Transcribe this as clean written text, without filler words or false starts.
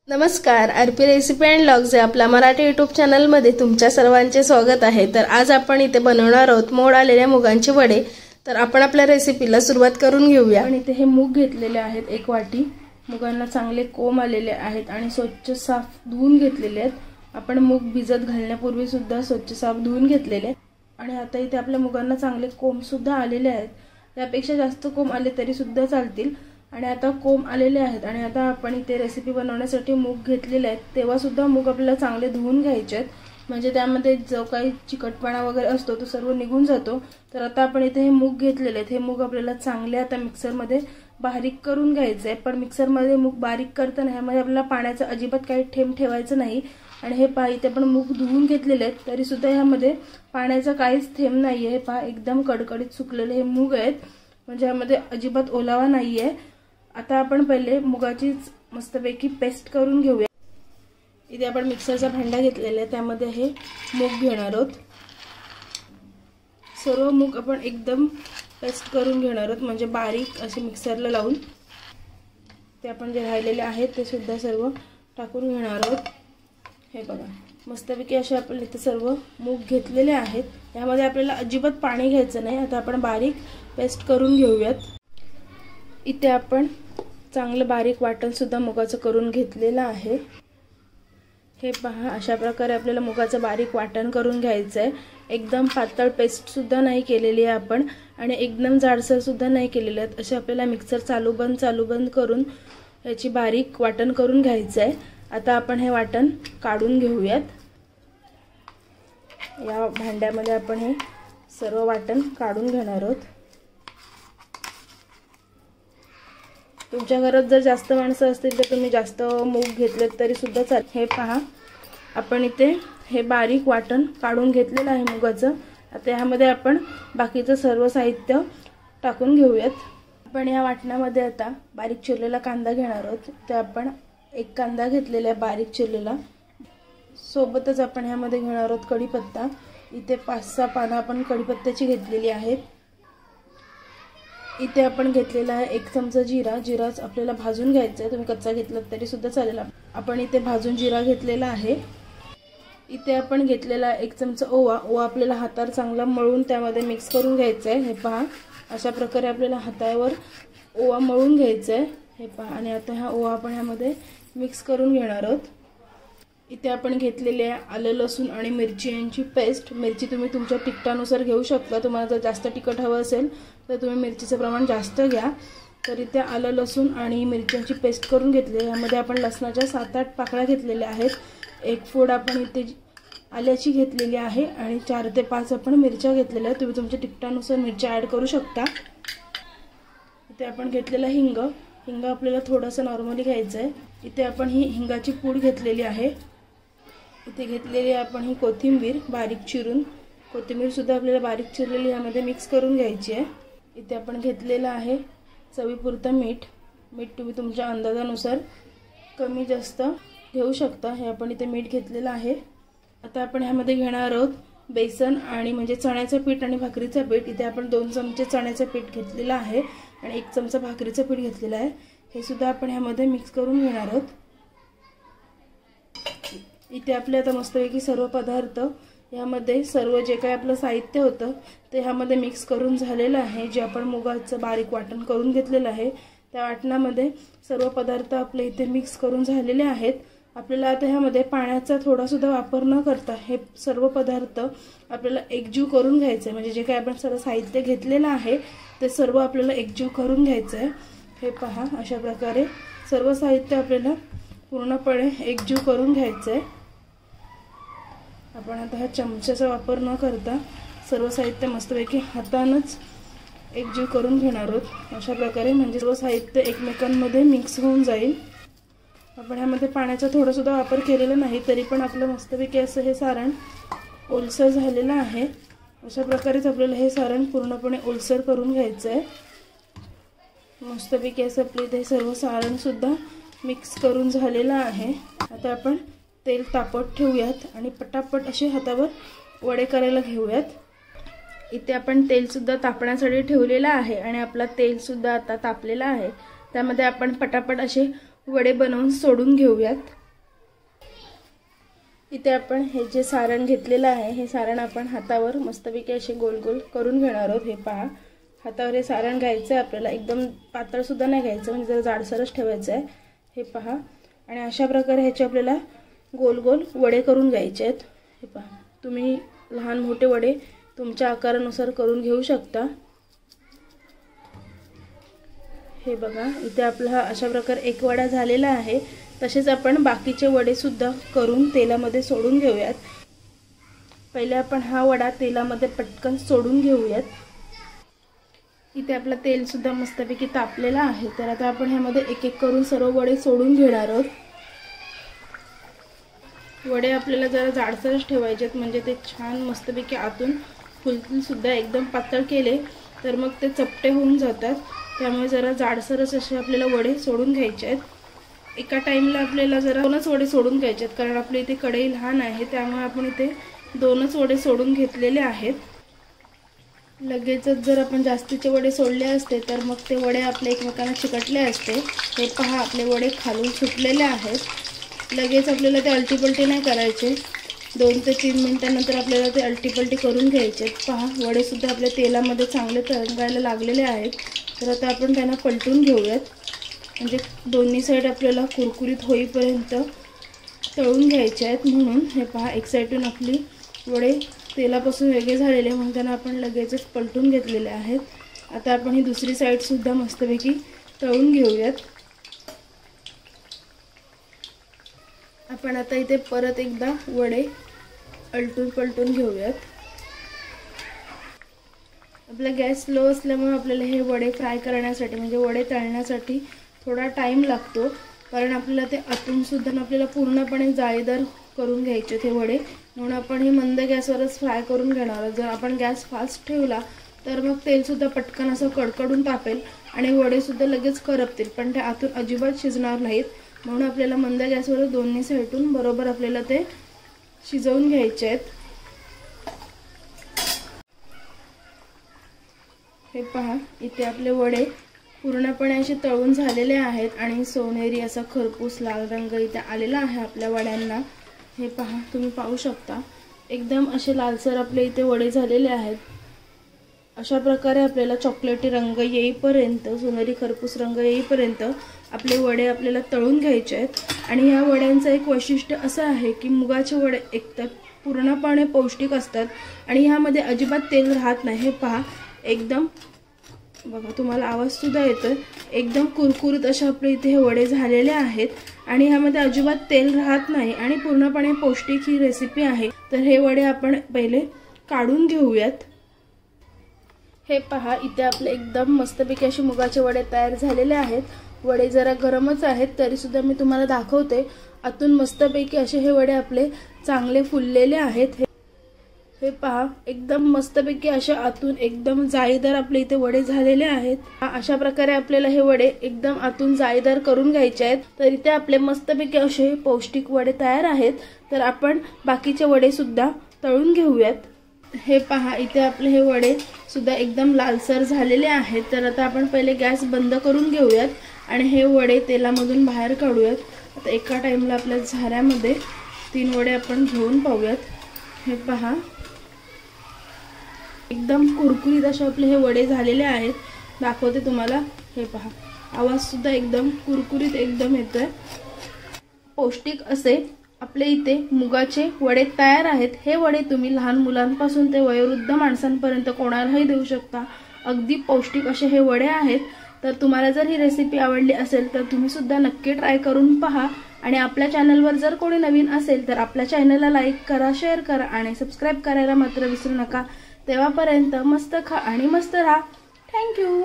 नमस्कार, RP recipe and vlogs या आपल्या मराठी यूट्यूब चॅनलमध्ये तुमच्या सर्वांचे स्वागत आहे। तर आज आपण इथे बनवणार आहोत मोड आलेल्या मुगांचे वडे। तर आपण आपल्या रेसिपीला सुरुवात करून घेऊया। आणि इथे हे मूग घेतलेले आहेत, एक वाटी। मुगांना चांगले कोंब आलेले आहेत आणि स्वच्छ साफ धुवून घेतलेले आहेत। आपण मूग भिजत घालण्यापूर्वी सुद्धा स्वच्छ साफ धुवून घेतलेले आणि आता इथे आपल्या मुगांना चांगले कोंब सुद्धा आलेले आहेत। यापेक्षा जास्त कोंब आले तरी सुद्धा चालतील। आणि आता कोंब आलेले आहेत आणि आता आपण इथे रेसिपी बनवण्यासाठी मूग घेतलेले आहेत। तेव्हा सुद्धा मूग आपल्याला चांगले धुवून घ्यायचे आहेत, म्हणजे त्यामध्ये जो काही चिकटपणा वगैरे असतो तो सर्व निघून जातो। तर आता आपण इथे हे मूग घेतलेले आहेत। हे मूग आपल्याला चांगले आता मिक्सर मध्ये बारीक करून घ्यायचे आहे। पण मिक्सर मध्ये मूग बारीक करताना ह्यामध्ये आपल्याला पाण्याचा अजिबात काही थेंब ठेवायचं नाही। आणि हे पहा, इथे आपण मूग धुवून घेतलेले आहेत तरी सुद्धा ह्यामध्ये पाण्याचा काहीच थेंब नाहीये। हे पहा, एकदम कडकडीत सुकलेले हे मूग आहेत, म्हणजे ह्यामध्ये अजिबात ओलावा नाहीये। आता आपण पहिले मुगाची मस्तपैकी पेस्ट करून घेऊया। इथे आपण मिक्सरचा भांडा घेतलेला आहे, त्यामध्ये हे मूग घेणार आहोत। सर्व मूग आपण एकदम पेस्ट करून घेणार आहोत, म्हणजे बारीक असे मिक्सरला लावून। ते आपण जे राहिलेले आहेत ते सुद्धा सर्व टाकून घेणार आहोत। हे बघा, मस्तपैकी असे आपण इथे सर्व मूग घेतलेले आहेत। यामध्ये आपल्याला अजिबात पाणी घ्यायचं नाही। आता आपण बारीक पेस्ट करून घेऊयात। इथे आपण चांगलं बारीक वाटण सुद्धा मुगाचं करून घेतलेलं आहे। हे पहा, अशा प्रकारे आपल्याला मुगाचं बारीक वाटण करून घ्यायचं आहे। एकदम पातळ पेस्ट सुद्धा नाही केलेली आहे आपण आणि एकदम जाडसर सुद्धा नाही केलेली आहे। असे आपल्याला मिक्सर चालू बंद करून याची बारीक वाटण करून घ्यायचं आहे। आता आपण हे वाटण काढून घेऊयात। या भांड्यामध्ये आपण हे सर्व वाटण काढून घेणार आहोत। तुमच्या घरात जर जास्त माणसं असतील तर तुम्ही जास्त मूग घेतलेत तरी सुद्धा चालेल। हे पहा, आपण इथे हे बारीक वाटण काढून घेतलेलं आहे मुगाचं। आता ह्यामध्ये आपण बाकीचं सर्व साहित्य टाकून घेऊयात। आपण या वाटणामध्ये आता बारीक चिरलेला कांदा घेणार आहोत। ते आपण एक कांदा घेतलेला आहे बारीक चिरलेला। सोबतच आपण ह्यामध्ये घेणार आहोत कढीपत्ता। इथे 5-6 पानं आपण कढीपत्त्याची घेतलेली आहेत। इथे आपण घेतलेला आहे 1 चमचा जिरा। जिराच आपल्याला भाजून घ्यायचा आहे, तुम्ही कच्चा घेतलात तरी सुद्धा चालेल। आपण इथे भाजून जिरा घेतलेला आहे। इथे आपण घेतलेला 1 चमचा ओवा। ओवा आपल्याला हातावर चांगला मळून त्यामध्ये मिक्स करून घ्यायचा आहे। हे पहा, अशा प्रकारे आपल्याला हातावर ओवा मळून घ्यायचा आहे। हे पहा, आणि आता हा ओवा आपण ह्यामध्ये मिक्स करून घेणार आहोत। इथे आपण घेतलेले आहे आलं लसूण आणि मिरची यांची पेस्ट। मिरची तुम्ही तुमच्या तिखटानुसार घेऊ शकता। तुम्हाला जर जास्त तिखट हवं असेल तर तुम्ही मिरचीचं प्रमाण जास्त घ्या। तर इथे आलं लसूण आणि मिरच्यांची पेस्ट करून घेतली। यामध्ये आपण लसणाच्या 7-8 पाकळ्या घेतलेल्या आहेत। 1 फोड आपण इथे आल्याची घेतलेली आहे आणि 4 ते 5 आपण मिरच्या घेतलेल्या आहेत। तुम्ही तुमच्या तिखटानुसार मिरच्या ॲड करू शकता। इथे आपण घेतलेला हिंग। हिंग आपल्याला थोडंसं नॉर्मली घ्यायचं आहे। इथे आपण ही हिंगाची पूड घेतलेली आहे। इथे घेतलेली आपण ही कोथिंबीर बारीक चिरून। कोथिंबीर सुद्धा आपल्याला बारीक चिरलेली यामध्ये मिक्स करून घ्यायची आहे। इथे आपण घेतलेलं आहे चवीपुरतं मीठ। मीठ तुम्ही तुमच्या अंदाजानुसार कमी जास्त घेऊ शकता। हे आपण इथे मीठ घेतलेलं आहे। आता आपण ह्यामध्ये घेणार आहोत बेसन आणि म्हणजे चण्याचं पीठ आणि भाकरीचं पीठ। इथे आपण 2 चमचे चण्याचं पीठ घेतलेलं आहे आणि 1 चमचा भाकरीचं पीठ घेतलेलं आहे। हे सुद्धा आपण ह्यामध्ये मिक्स करून घेणार आहोत। इथे आपले आता मस्तपैकी सर्व पदार्थ यामध्ये सर्व जे काही आपलं साहित्य होतं ते ह्यामध्ये मिक्स करून झालेलं आहे। जे आपण मुगाचं बारीक वाटण करून घेतलेलं आहे त्या वाटणामध्ये सर्व पदार्थ आपले इथे मिक्स करून झालेले आहेत। आपल्याला आता ह्यामध्ये पाण्याचा थोडा सुद्धा वापर न करता हे सर्व पदार्थ आपल्याला एकजीव करून घ्यायचे, म्हणजे जे काही आपण सर्व साहित्य घेतलेलं आहे ते सर्व आपल्याला एकजीव करून घ्यायचं आहे। हे पहा, अशा प्रकारे सर्व साहित्य आपल्याला पूर्णपणे एकजीव करून घ्यायचं आहे। आपण आता ह्या चमच्याचा वापर न करता सर्व साहित्य मस्तपैकी हातानंच एकजीव करून घेणार आहोत। अशा प्रकारे म्हणजे सर्व साहित्य एकमेकांमध्ये मिक्स होऊन जाईल। आपण ह्यामध्ये पाण्याचा थोडा सुद्धा वापर केलेला नाही, तरी पण आपलं मस्तपैकी असं हे सारण ओलसर झालेलं आहे। अशा प्रकारेच आपल्याला हे सारण पूर्णपणे ओलसर करून घ्यायचं आहे। मस्तपैकी असं आपले इथे सर्व सारण सुद्धा मिक्स करून झालेलं आहे। आता आपण तेल तापत ठेवूयात आणि पटापट असे हातावर वडे करायला घेऊयात। इथे आपण तेल सुद्धा तापण्यासाठी ठेवलेलं आहे आणि आपला तेल सुद्धा आता तापलेला आहे। त्यामध्ये आपण पटापट असे वडे बनवून सोडून घेऊयात। इथे आपण हे जे सारण घेतलेलं आहे हे सारण आपण हातावर मस्तपैकी असे गोल गोल करून घेणार आहोत। हे पहा, हातावर हे सारण घ्यायचं आहे आपल्याला, एकदम पातळ सुद्धा नाही घ्यायचं, म्हणजे जरा जाडसरच ठेवायचं आहे। हे पहा, आणि अशा प्रकारे ह्याचे आपल्याला गोल गोल वडे करून घ्यायचे आहेत। हे पहा, तुम्ही लहान मोठे वडे तुमच्या आकारानुसार करून घेऊ शकता। हे बघा, इथे आपला अशा प्रकारे एक वडा झालेला आहे। तसेच आपण बाकीचे वडे सुद्धा करून तेलामध्ये सोडून घेऊयात। पहिले आपण हा वडा तेलामध्ये पटकन सोडून घेऊयात। इथे आपला तेल सुद्धा मस्तपैकी तापलेला आहे, तर आता आपण ह्यामध्ये एक एक करून सर्व वडे सोडून घेणार आहोत। वडे आपल्याला जरा जाडसरच ठेवायचे आहेत, म्हणजे ते छान मस्तपैकी आतून फुलतील सुद्धा। एकदम पातळ केले तर मग ते चपटे होऊन जातात, त्यामुळे जरा जाडसरच असे आपल्याला वडे सोडून घ्यायचे आहेत। एका टाइमला आपल्याला जरा 2च वडे सोडून घ्यायचे आहेत, कारण आपली इथे कढई लहान आहे, त्यामुळे आपण इथे 2च वडे सोडून घेतलेले आहेत। लगेचच जर आपण जास्तीचे वडे सोडले असते तर मग ते वडे आपले एकमेकांना चिकटले असते। हे पहा, आपले वडे खालून सुटलेले आहेत। लगेच आपल्याला ते अलटीपलटी नाही करायचे, 2 ते 3 मिनिटांनंतर आपल्याला ते अलटीपलटी करून घ्यायचे। पहा, वडे सुद्धा आपल्या तेलामध्ये चांगले तरंगायला लागलेले आहेत, तर आता आपण त्यांना पलटून घेऊयात, म्हणजे दोन्ही साईड आपल्याला कुरकुरीत होईपर्यंत तळून घ्यायचे आहेत। म्हणून हे पहा, एक साईडून आपली वडे तेलापासून वेगळे झालेले, म्हणून त्यांना आपण लगेचच पलटून घेतलेले आहेत। आता आपण ही दुसरी साईड सुद्धा मस्तपैकी तळून घेऊयात। आपण आता इथे परत एकदा वडे अलटून पलटून घेऊयात। आपला गॅस स्लो असल्यामुळे आपल्याला हे वडे फ्राय करण्यासाठी, म्हणजे वडे तळण्यासाठी थोडा टाइम लागतो, कारण आपल्याला ते आतून सुद्धा आपल्याला पूर्णपणे जाळीदार करून घ्यायचे ते वडे, म्हणून आपण हे मंद गॅसवरच फ्राय करून घेणार आहोत। जर आपण गॅस फास्ट ठेवला तर मग तेल सुद्धा पटकन असं कडकडून तापेल आणि वडे सुद्धा लगेच करपतील, पण ते आतून अजिबात शिजणार नाहीत। म्हणून आपल्याला मंद गॅसवर दोन्ही साईडून बरोबर आपल्याला ते शिजवून घ्यायचे आहेत। हे पहा, इथे आपले वडे पूर्णपणे असे तळून झालेले आहेत आणि सोनेरी असा खरपूस लाल रंग इथे आलेला आहे आपल्या वड्यांना। हे पहा, तुम्ही पाहू शकता, एकदम असे लालसर आपले इथे वडे झालेले आहेत। अशा प्रकारे आपल्याला चॉकलेटी रंग येईपर्यंत, सोनेरी खरपूस रंग येईपर्यंत आपले वडे आपल्याला तळून घ्यायचे आहेत। आणि ह्या वड्यांचं एक वैशिष्ट्य असं आहे की मुगाचे वडे एकतर पूर्णपणे पौष्टिक असतात आणि ह्यामध्ये अजिबात तेल राहत नाही। हे पहा, एकदम बघा, तुम्हाला आवाज सुद्धा येतोय, एकदम कुरकुरीत असे आपले इथे हे वडे झालेले आहेत आणि ह्यामध्ये अजिबात तेल राहत नाही आणि पूर्णपणे पौष्टिक ही रेसिपी आहे। तर हे वडे आपण पहिले काढून घेऊयात। हे पहा, इथे आपले एकदम मस्तपैकी असे मुगाचे वडे तयार झालेले आहेत। वडे जरा गरमच आहेत तरी सुद्धा मी तुम्हाला दाखवते, आतून मस्तपैकी असे हे वडे आपले चांगले फुललेले आहेत। हे पहा, एकदम मस्तपैकी अशा आतून एकदम जाळीदार आपले इथे वडे झालेले आहेत। अशा प्रकारे आपल्याला हे वडे एकदम आतून जाळीदार करून घ्यायचे आहेत। तर इथे आपले मस्तपैकी असे पौष्टिक वडे तयार आहेत। तर आपण बाकीचे वडे सुद्धा तळून घेऊयात। हे पहा, इथे आपले हे वडे सुद्धा एकदम लालसर झालेले आहेत। तर आता आपण पहिले गॅस बंद करून घेऊयात आणि हे वडे तेलामधून बाहेर काढूयात। आता एका टाइमला आपल्या झाऱ्यामध्ये 3 वडे आपण घेऊन पाहूयात। हे पहा, एकदम कुरकुरीत असे आपले हे वडे झालेले आहेत, दाखवते तुम्हाला। हे पहा, आवाज सुद्धा एकदम कुरकुरीत एकदम येतोय। पौष्टिक असे आपले इथे मुगाचे वडे तयार आहेत। हे वडे तुम्ही लहान मुलांपासून ते वयोवृद्ध माणसांपर्यंत कोणालाही देऊ शकता। अगदी पौष्टिक असे हे वडे आहेत। तर तुम्हाला जर ही रेसिपी आवडली असेल तर तुम्ही सुद्धा नक्की ट्राय करून पहा आणि आपल्या चॅनलवर जर कोणी नवीन असेल तर आपल्या चॅनलला लाईक करा, शेअर करा आणि सबस्क्राइब करायला मात्र विसरू नका। तेव्हापर्यंत मस्त खा आणि मस्त राहा। थँक्यू।